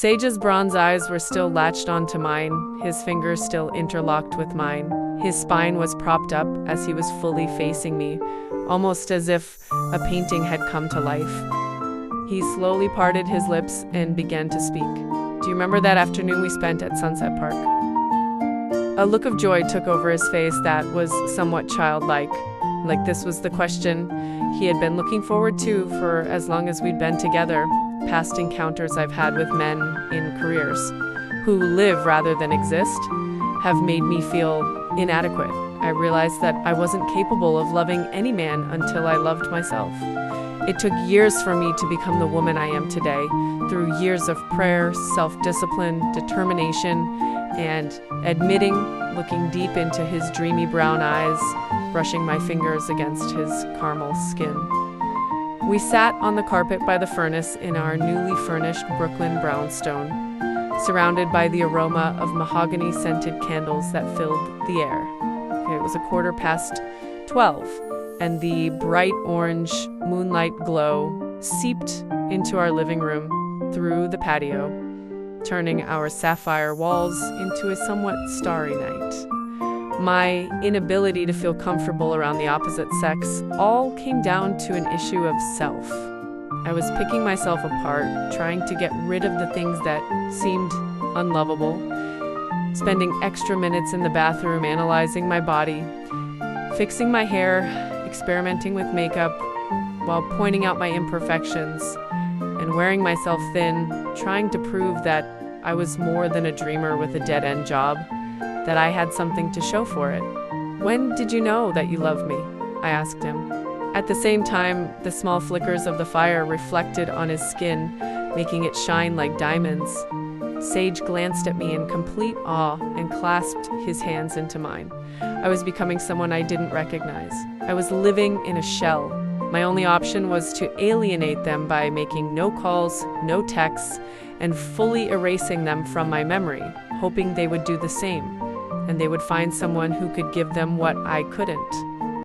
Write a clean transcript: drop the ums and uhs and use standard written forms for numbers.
Sage's bronze eyes were still latched onto mine, his fingers still interlocked with mine. His spine was propped up as he was fully facing me, almost as if a painting had come to life. He slowly parted his lips and began to speak. "Do you remember that afternoon we spent at Sunset Park?" A look of joy took over his face that was somewhat childlike, like this was the question he had been looking forward to for as long as we'd been together. Past encounters I've had with men in careers who live rather than exist have made me feel inadequate. I realized that I wasn't capable of loving any man until I loved myself. It took years for me to become the woman I am today, through years of prayer, self-discipline, determination, and admitting, looking deep into his dreamy brown eyes, brushing my fingers against his caramel skin. We sat on the carpet by the furnace in our newly furnished Brooklyn brownstone, surrounded by the aroma of mahogany-scented candles that filled the air. It was 12:15, and the bright orange moonlight glow seeped into our living room through the patio, turning our sapphire walls into a somewhat starry night. My inability to feel comfortable around the opposite sex all came down to an issue of self. I was picking myself apart, trying to get rid of the things that seemed unlovable, spending extra minutes in the bathroom analyzing my body, fixing my hair, experimenting with makeup, while pointing out my imperfections, and wearing myself thin, trying to prove that I was more than a dreamer with a dead-end job, that I had something to show for it. "When did you know that you loved me?" I asked him. At the same time, the small flickers of the fire reflected on his skin, making it shine like diamonds. Sage glanced at me in complete awe and clasped his hands into mine. I was becoming someone I didn't recognize. I was living in a shell. My only option was to alienate them by making no calls, no texts, and fully erasing them from my memory, hoping they would do the same, and they would find someone who could give them what I couldn't.